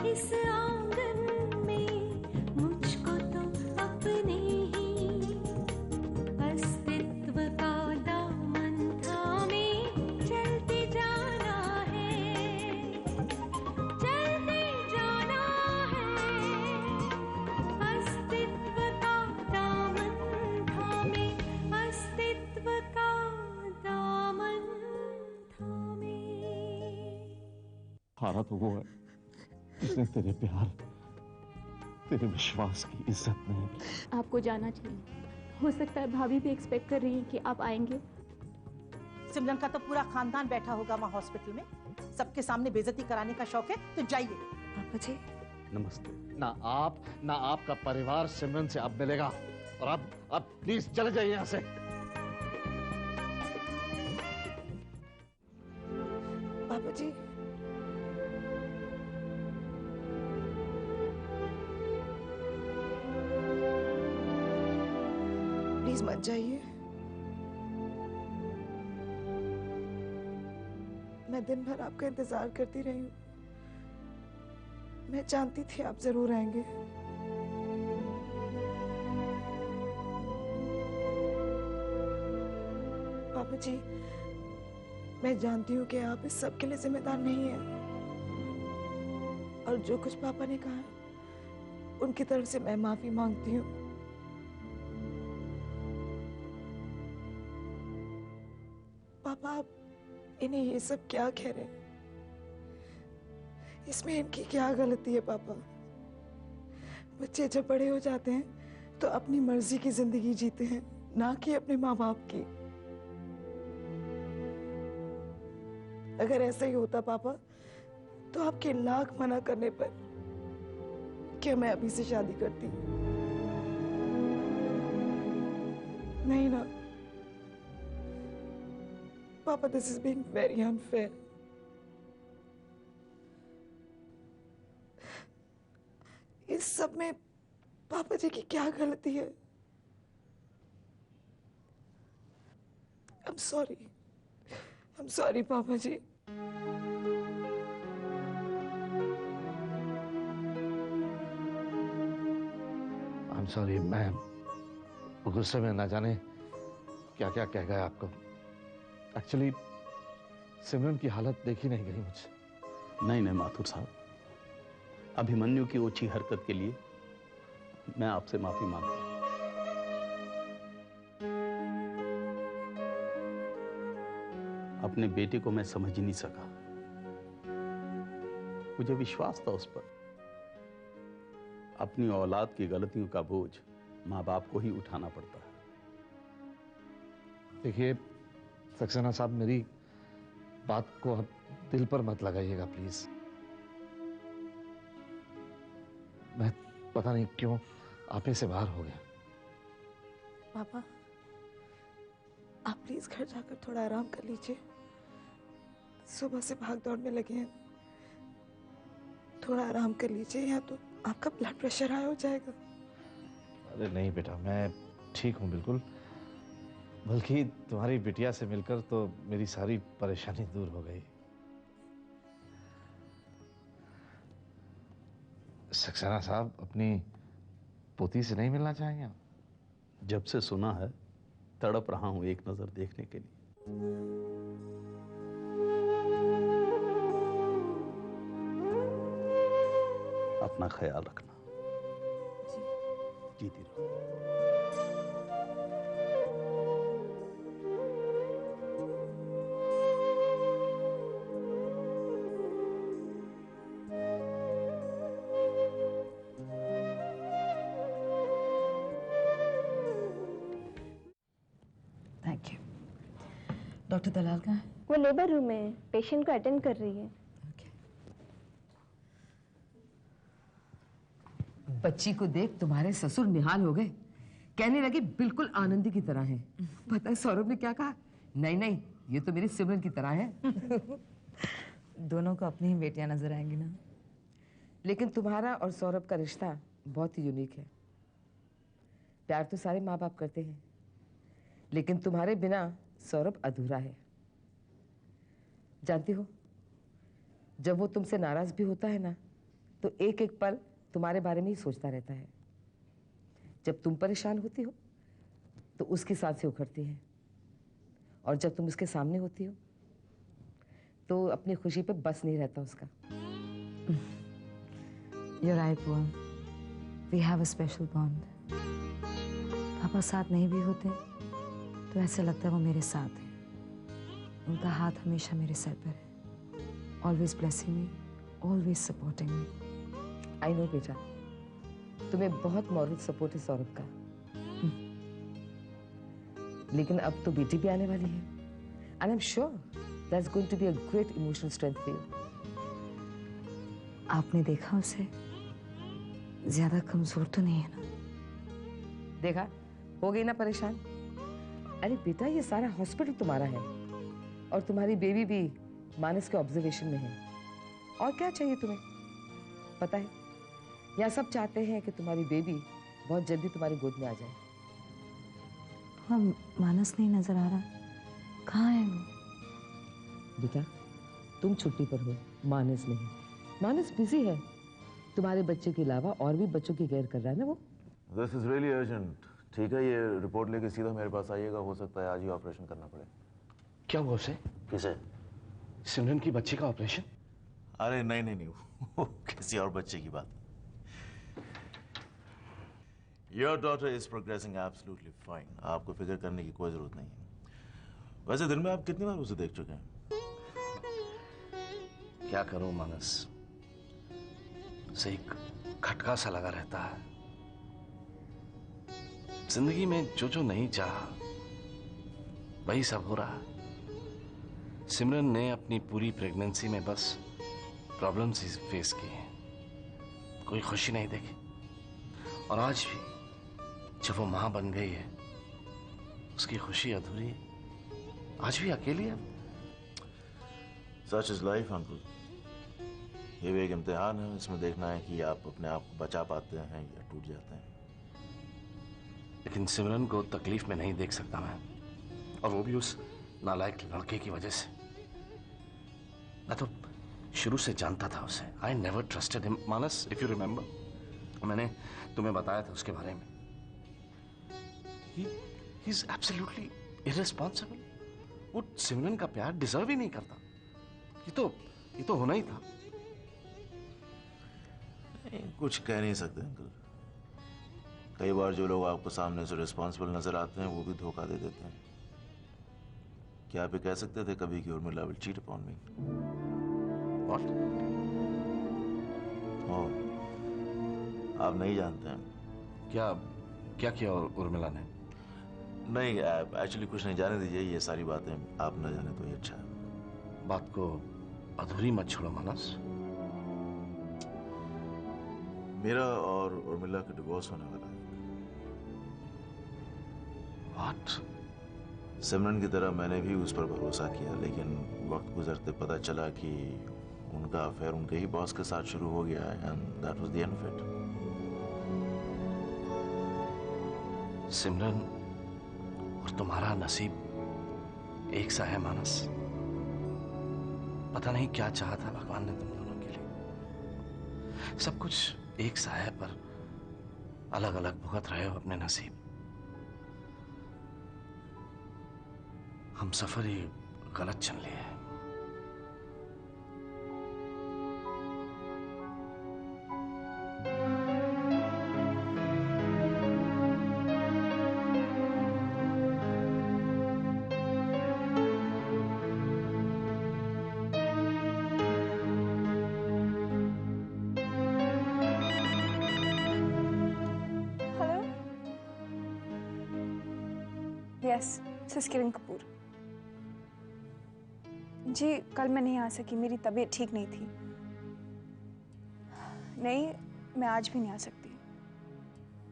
इस आंगन में मुझको तो अपने ही अस्तित्व का दामन थामे चलते जाना है, चलते जाना है। अस्तित्व का दामन थामे, अस्तित्व का दामन थामे। हारा तो वो है जिसने तेरे प्यार, तेरे विश्वास की इज्जत नहीं की। आपको जाना चाहिए। हो सकता है भाभी भी एक्सपेक्ट कर रही है कि आप आएंगे। सिमरन का तो पूरा खानदान बैठा होगा वहाँ हॉस्पिटल में, सबके सामने बेइज्जती कराने का शौक है, तो जाइए। पापा जी नमस्ते। ना आप ना आपका परिवार सिमरन से अब मिलेगा, और अब प्लीज चले जाइए यहाँ से। पापा जी प्लीज मत जाइए। मैं दिन भर आपका इंतजार करती रही हूँ। मैं जानती थी आप जरूर आएंगे। पापा जी मैं जानती हूँ कि आप इस सब के लिए जिम्मेदार नहीं हैं, और जो कुछ पापा ने कहा है उनकी तरफ से मैं माफी मांगती हूँ। पापा आप इन्हें ये सब क्या कह रहे हैं? इसमें इनकी क्या गलती है पापा? बच्चे जब बड़े हो जाते हैं तो अपनी मर्जी की जिंदगी जीते हैं, ना कि अपने माँ बाप की। अगर ऐसा ही होता पापा तो आपके लाख मना करने पर क्या मैं अभी से शादी करती? नहीं ना पापा, this is being very unfair. इस सब में पापा जी की क्या गलती है? I'm sorry पापा जी। I'm sorry, मैं गुस्से में ना जाने क्या क्या कह गया आपको। एक्चुअली सिमरन की हालत देखी नहीं गई मुझसे। नहीं माथुर साहब, अभिमन्यु की ओछी हरकत के लिए मैं आपसे माफी मांगता हूं। अपने बेटे को मैं समझ ही नहीं सका। मुझे विश्वास था उस पर। अपनी औलाद की गलतियों का बोझ माँ बाप को ही उठाना पड़ता है। देखिए सक्सेना साहब, मेरी बात को आप दिल पर मत लगाइएगा प्लीज। मैं पता नहीं क्यों आपे से बाहर हो गया। पापा आप प्लीज घर जाकर थोड़ा आराम कर लीजिए। सुबह से भाग दौड़ में लगे हैं, थोड़ा आराम कर लीजिए, या तो आपका ब्लड प्रेशर हाई हो जाएगा। अरे नहीं बेटा, मैं ठीक हूँ बिल्कुल। बल्कि तुम्हारी बिटिया से मिलकर तो मेरी सारी परेशानी दूर हो गई। सक्सेना साहब, अपनी पोती से नहीं मिलना चाहेंगे आप? जब से सुना है तड़प रहा हूं एक नजर देखने के लिए। अपना ख्याल रखना। जीती रहो। Thank you. डॉक्टर दलाल कहाँ है? वो लेबर रूम में पेशेंट को अटेंड कर रही है। बच्ची को देख तुम्हारे ससुर निहाल हो गए। कहने लगे बिल्कुल आनंदी की तरह है। पता है सौरभ ने क्या कहा? नहीं नहीं, ये तो मेरी सिमरन की तरह है। दोनों को अपनी ही बेटियां नजर आएंगी ना। लेकिन तुम्हारा और सौरभ का रिश्ता बहुत ही यूनिक है। प्यार तो सारे माँ बाप करते हैं, लेकिन तुम्हारे बिना सौरभ अधूरा है। जानती हो, जब वो तुमसे नाराज भी होता है ना, तो एक एक पल तुम्हारे बारे में ही सोचता रहता है। जब तुम परेशान होती हो तो उसकी सांसें उखड़ती हैं, और जब तुम उसके सामने होती हो तो अपनी खुशी पे बस नहीं रहता उसका। You're right, Buआ. We have a special bond. पापा साथ नहीं भी होते तो ऐसा लगता है वो मेरे साथ है। उनका हाथ हमेशा मेरे सर पर है। Always blessing me, always supporting me. I know बेटा, तुम्हें बहुत मॉरल सपोर्ट है सौरभ का। लेकिन अब तो बेटी भी आने वाली है, and I'm sure that's going to be a great emotional strength for you. आपने देखा उसे? ज्यादा कमजोर तो नहीं है ना? देखा, हो गई ना परेशान। अरे बेटा, ये सारा हॉस्पिटल तुम्हारा है और तुम्हारी बेबी भी मानस के ऑब्जर्वेशन में है। और क्या चाहिए तुम्हें? पता है, यहाँ सब चाहते हैं कि तुम्हारी बेबी बहुत जल्दी तुम्हारी गोद में आ जाए। हम मानस नहीं नजर आ रहा, कहाँ है वो? बेटा, तुम छुट्टी पर हो, मानस नहीं। मानस बिजी है, तुम्हारे बच्चे के अलावा और भी बच्चों की केयर कर रहा है ना वो। This is really urgent. ठीक है, ये रिपोर्ट लेके सीधा मेरे पास आइएगा। हो सकता है आज ही ऑपरेशन करना पड़े। क्या हुआ उसे? किसे? सिमरन की बच्ची का ऑपरेशन? अरे नहीं नहीं नहीं, वो किसी और बच्चे की बात। Your daughter is progressing absolutely fine. आपको फिक्र करने की कोई जरूरत नहीं है। वैसे दिन में आप कितनी बार उसे देख चुके हैं? क्या करूं मानस, उसे एक खटका सा लगा रहता है। जिंदगी में जो जो नहीं चाहा वही सब हो रहा है। सिमरन ने अपनी पूरी प्रेगनेंसी में बस प्रॉब्लम्स ही फेस की हैं, कोई खुशी नहीं देखी। और आज भी जब वो मां बन गई है, उसकी खुशी अधूरी है। आज भी अकेली है। Such is life, uncle. ये भी एक इम्तिहान है। इसमें देखना है कि आप अपने आप को बचा पाते हैं या टूट जाते हैं। लेकिन सिमरन को तकलीफ में नहीं देख सकता मैं, और वो भी उस नालायक लड़के की वजह से। मैं तो शुरू से जानता था उसे। I never trusted him. Manas, if you remember, मैंने तुम्हें बताया था उसके बारे में। He is absolutely irresponsible. वो सिमरन का प्यार डिजर्व ही नहीं करता। ये तो होना ही था। कुछ कह नहीं सकते अंकल। कई बार जो लोग आपको सामने से रिस्पॉन्सिबल नजर आते हैं वो भी धोखा दे देते हैं। क्या आप ये कह सकते थे कभी कि Urmila will cheat upon me? What? आप नहीं जानते हैं। क्या किया उर्मिला ने? नहीं, एक्चुअली कुछ नहीं, जाने दीजिए। ये सारी बातें आप न जाने तो ही अच्छा है। बात को अधूरी मत छोड़ो मानस। मेरा और उर्मिला का डिवोर्स होने वाला है। What? सिमरन की तरह मैंने भी उस पर भरोसा किया, लेकिन वक्त गुजरते पता चला कि उनका अफेयर उनके ही बॉस के साथ शुरू हो गया है, and that was the end of it. Simran और तुम्हारा नसीब एक सा है मानस। पता नहीं क्या चाहा था भगवान ने तुम दोनों के लिए। सब कुछ एक सा है, पर अलग अलग भुगत रहे हो अपने नसीब। हम सफर ही गलत चुन लिए हैं। यस, सिस किरण कपूर। जी, कल मैं नहीं आ सकी, मेरी तबीयत ठीक नहीं थी। नहीं, मैं आज भी नहीं आ सकती।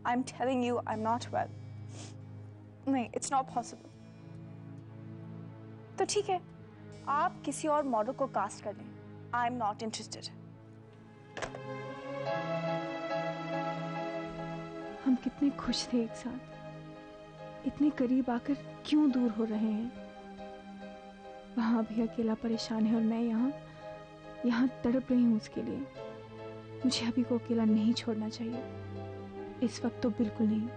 I am telling you, I am not well. नहीं, इट्स नॉट पॉसिबल। तो ठीक है, आप किसी और मॉडल को कास्ट कर लें। I am not interested. हम कितने खुश थे एक साथ, इतने करीब आकर क्यों दूर हो रहे हैं? वहां भी अकेला परेशान है और मैं यहाँ तड़प रही हूँ उसके लिए। मुझे अभी को अकेला नहीं छोड़ना चाहिए, इस वक्त तो बिल्कुल नहीं।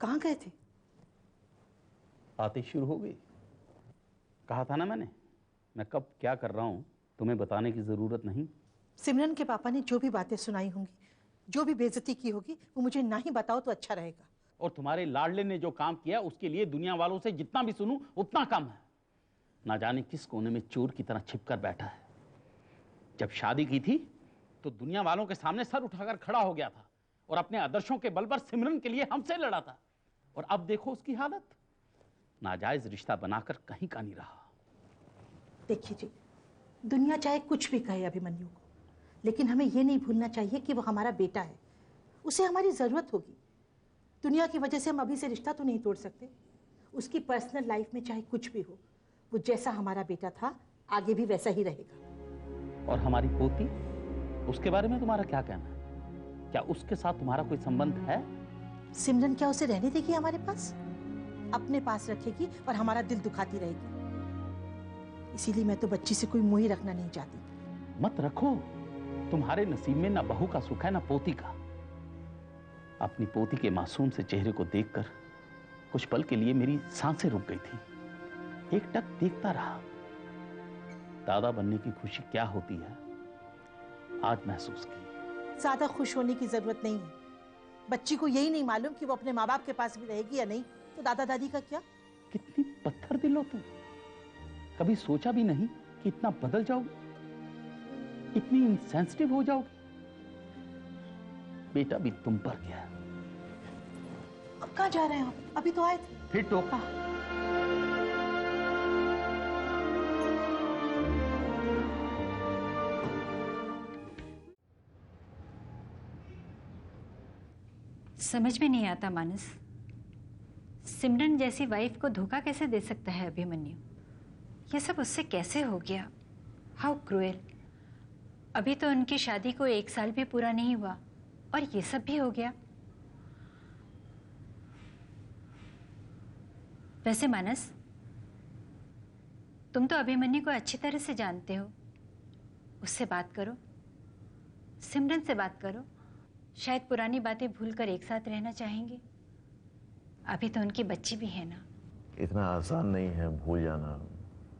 कहाँ गए थे? बातें शुरू हो गई। कहा था ना मैंने, मैं कब क्या कर रहा हूं तुम्हें बताने की जरूरत नहीं। सिमरन के पापा ने जो भी बातें सुनाई होंगी, जो भी बेइज्जती की होगी, वो मुझे ना ही बताओ तो अच्छा रहेगा। और तुम्हारे लाडले ने जो काम किया उसके लिए दुनिया वालों से जितना भी सुनूं उतना कम है। ना जाने किस कोने में चोर की तरह छिपकर बैठा है। जब शादी की थी तो दुनिया वालों के सामने सर उठाकर खड़ा हो गया था और अपने आदर्शों के बल पर सिमरन के लिए हमसे लड़ा था। और अब देखो उसकी हालत, नाजायज रिश्ता बनाकर कहीं का नहीं रहा। देखिए जी, दुनिया चाहे कुछ भी कहे अभिमन्यु को, लेकिन हमें ये नहीं भूलना चाहिए कि वो हमारा बेटा है, उसे हमारी जरूरत होगी। दुनिया की वजह से हम अभी से रिश्ता तो नहीं तोड़ सकते। उसकी पर्सनल लाइफ में चाहे कुछ भी हो, वो जैसा हमारा बेटा था आगे भी वैसा ही रहेगा। और हमारी पोती, उसके बारे में तुम्हारा क्या कहना है? क्या उसके साथ तुम्हारा कोई संबंध है? सिमरन क्या उसे रहने देगी हमारे पास? अपने पास रखेगी और हमारा दिल दुखाती रहेगी। इसीलिए मैं तो बच्ची से कोई मोह ही रखना नहीं चाहती। मत रखो, तुम्हारे नसीब में ना बहू का सुख है ना पोती का। अपनी पोती के मासूम से चेहरे को देखकर कुछ पल के लिए मेरी सांसें रुक गई थी। एक टक देखता रहा। दादा बनने की खुशी क्या होती है आज महसूस की। ज्यादा खुश होने की जरूरत नहीं है। बच्ची को यही नहीं मालूम कि वो अपने माँ बाप के पास भी रहेगी या नहीं, तो दादा दादी का क्या? कितनी पत्थर दिल हो तुम। कभी सोचा भी नहीं कि इतना बदल जाओगे, इतनी इनसेंसिटिव हो जाओगे। बेटा भी तुम पर गया। अब कहाँ जा रहे हैं आप? अभी तो आए थे। फिर टोका। समझ में नहीं आता मानस, सिमरन जैसी वाइफ को धोखा कैसे दे सकता है अभिमन्यु? ये सब उससे कैसे हो गया? How cruel. अभी तो उनकी शादी को 1 साल भी पूरा नहीं हुआ और ये सब भी हो गया। वैसे मानस, तुम तो अभिमन्यु को अच्छी तरह से जानते हो। उससे बात करो, सिमरन से बात करो। शायद पुरानी बातें भूलकर एक साथ रहना चाहेंगे। अभी तो उनकी बच्ची भी है ना। इतना आसान नहीं है भूल जाना,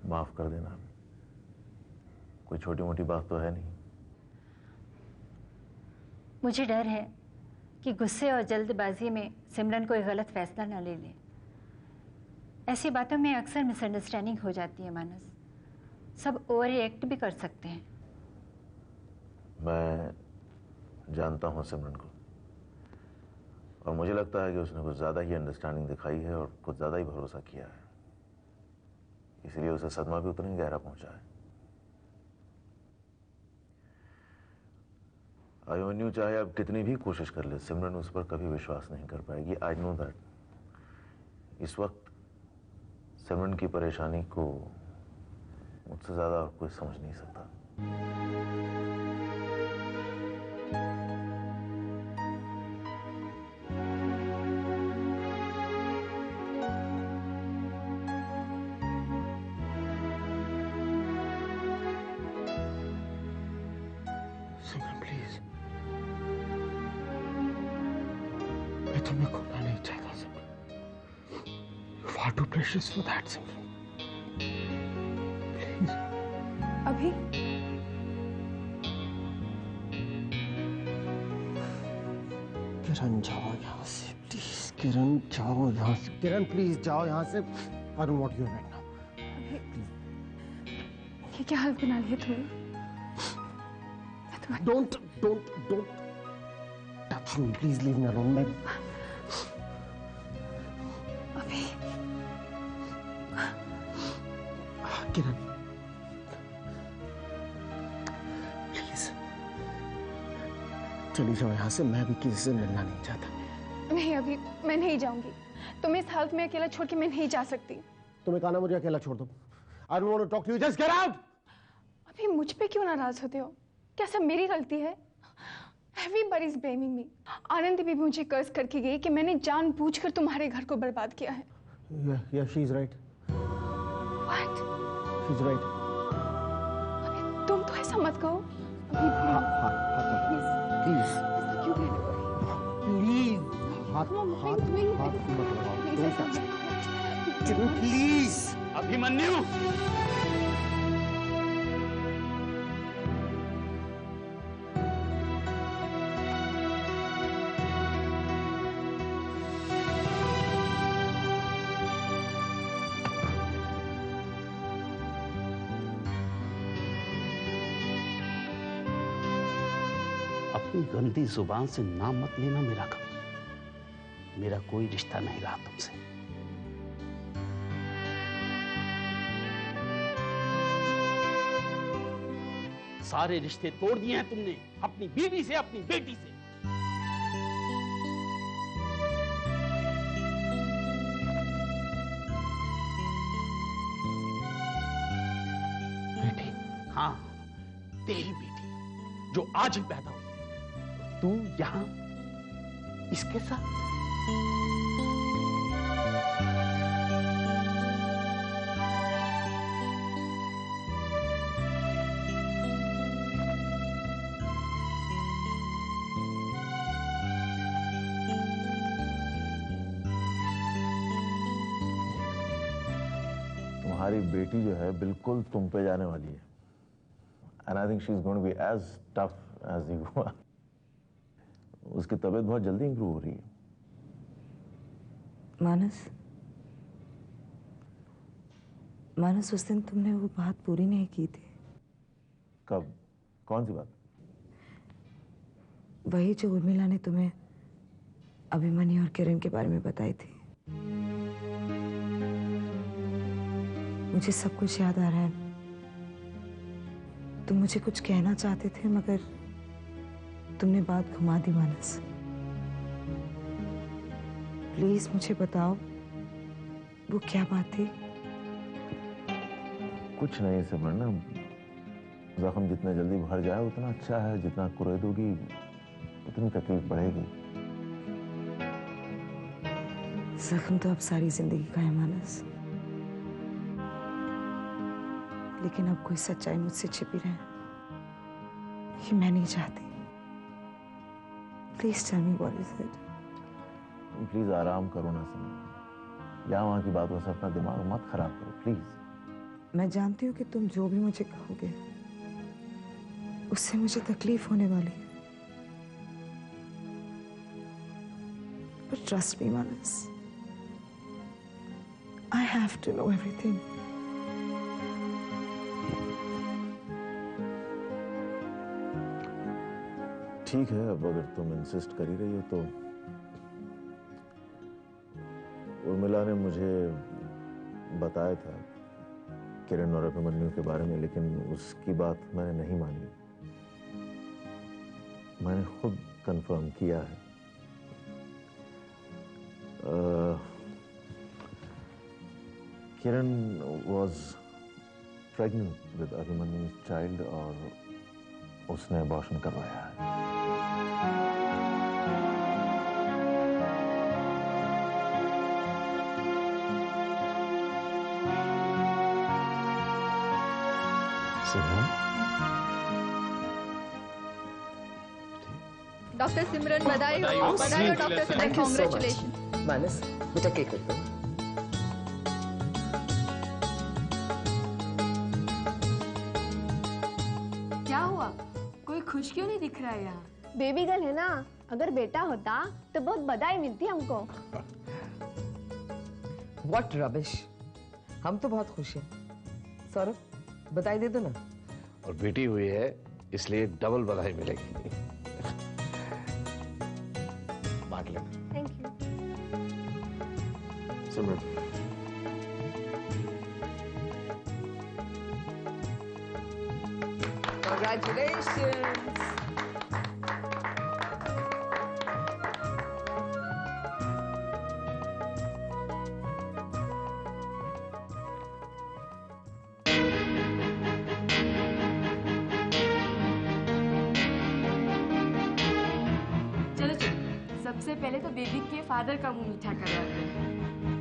माफ कर देना। कोई छोटी मोटी बात तो है नहीं। मुझे डर है कि गुस्से और जल्दबाजी में सिमरन कोई गलत फैसला न ले ले। ऐसी बातों में अक्सर मिसअंडरस्टैंडिंग हो जाती है मानस। सब ओवर रिएक्ट भी कर सकते हैं। मैं जानता हूँ सिमरन को, और मुझे लगता है कि उसने कुछ ज़्यादा ही अंडरस्टैंडिंग दिखाई है और कुछ ज़्यादा ही भरोसा किया है। इसलिए उसे सदमा भी उतना ही गहरा पहुंचा है। अभिमन्यु चाहे अब कितनी भी कोशिश कर ले, सिमरन उस पर कभी विश्वास नहीं कर पाएगी। I know that. इस वक्त सिमरन की परेशानी को मुझसे ज़्यादा और कोई समझ नहीं सकता। सिमरन प्लीज, मैं तुम्हें खोना नहीं चाहता सिमरन। You're far too precious for that, Simran. Please. अभी किरण जाओ यहाँ से प्लीज। किरण जाओ यहाँ से। किरण प्लीज जाओ यहाँ से। I don't want you right now. ये क्या हाल बना लिया तुमने? Don't touch me. Please leave me alone. मैं अभी किरण प्लीज चली जाओ यहाँ से। मैं भी किसी से मिलना नहीं चाहता। नहीं, अभी मैं नहीं जाऊंगी। तुम इस हालत में अकेला छोड़ के मैं नहीं जा सकती। तुम्हें कहा ना मुझे अकेला छोड़ दो। I don't want to talk to you. Just get out. अभी मुझ पे क्यों नाराज होते हो? क्या सब मेरी गलती है? Everybody Everybody's blaming me. Anandi भी मुझे कर्ज करके गई कि मैंने जानबूझकर तुम्हारे घर को बर्बाद किया है. Yeah, she's right. What? She's right. अबे तुम तो ऐसा मत कहो. Please. क्यों कहने लगे? Please. Please. अभिमन्यु, अपनी गंदी जुबान से नाम मत लेना मेरा कभी. मेरा कोई रिश्ता नहीं रहा तुमसे. सारे रिश्ते तोड़ दिए हैं तुमने, अपनी बीवी से, अपनी बेटी से. बेटी? हाँ, तेरी बेटी जो आज ही पैदा हुई. तू यहां इसके साथ? तुम्हारी बेटी जो है बिल्कुल तुम पे जाने वाली है. And I think she's going to be as tough as you are. उसकी तबीयत बहुत जल्दी इंप्रूव हो रही है. मानस उस दिन तुमने वो बात पूरी नहीं की थी. कब? कौन सी बात? वही जो उर्मिला ने तुम्हें अभिमन्यु और किरण के बारे में बताई थी. मुझे सब कुछ याद आ रहा है. तुम मुझे कुछ कहना चाहते थे मगर तुमने बात घुमा दी. मानस, प्लीज मुझे बताओ वो क्या बात थी. कुछ नहीं सिमरन, जख्म जितना जल्दी भर जाए उतना अच्छा है. जितना कुरेदोगी उतनी तकलीफ बढ़ेगी. जख्म तो अब सारी जिंदगी का है मानस, लेकिन अब कोई सच्चाई मुझसे छिपी रहे ये मैं नहीं चाहती. Please tell me what is it. तुम प्लीज आराम करो ना सिमरन. यहाँ वहाँ की बातों से अपना दिमाग मत खराब करो प्लीज. मैं जानती हूँ कि तुम जो भी मुझे कहोगे उससे मुझे तकलीफ होने वाली है. But trust me, Manas. I have to know everything. ठीक है, अब अगर तुम इंसिस्ट कर ही रही हो तो उर्मिला ने मुझे बताया था किरण और अभिमन्यु के बारे में, लेकिन उसकी बात मैंने नहीं मानी. मैंने खुद कंफर्म किया है. किरण वॉज प्रेग्नेंट विद अभिमन्यु's चाइल्ड और उसने अबॉर्शन करवाया है. डॉक्टर सिमरन बधाई हो डॉक्टर सिमरन. कांग्रेचुलेशन. मानस बेटा केक कर दो. क्या हुआ, कोई खुश क्यों नहीं दिख रहा है यहाँ? बेबी गर्ल है ना, अगर बेटा होता तो बहुत बधाई मिलती हमको. What rubbish. हम तो बहुत खुश हैं. सौरभ बधाई दे दो ना. और बेटी हुई है इसलिए डबल बधाई मिलेगी. बांट लेना. Thank you. Simran, Congratulations. सबसे पहले तो बेबी के फादर का मुंह मीठा करवाते हैं।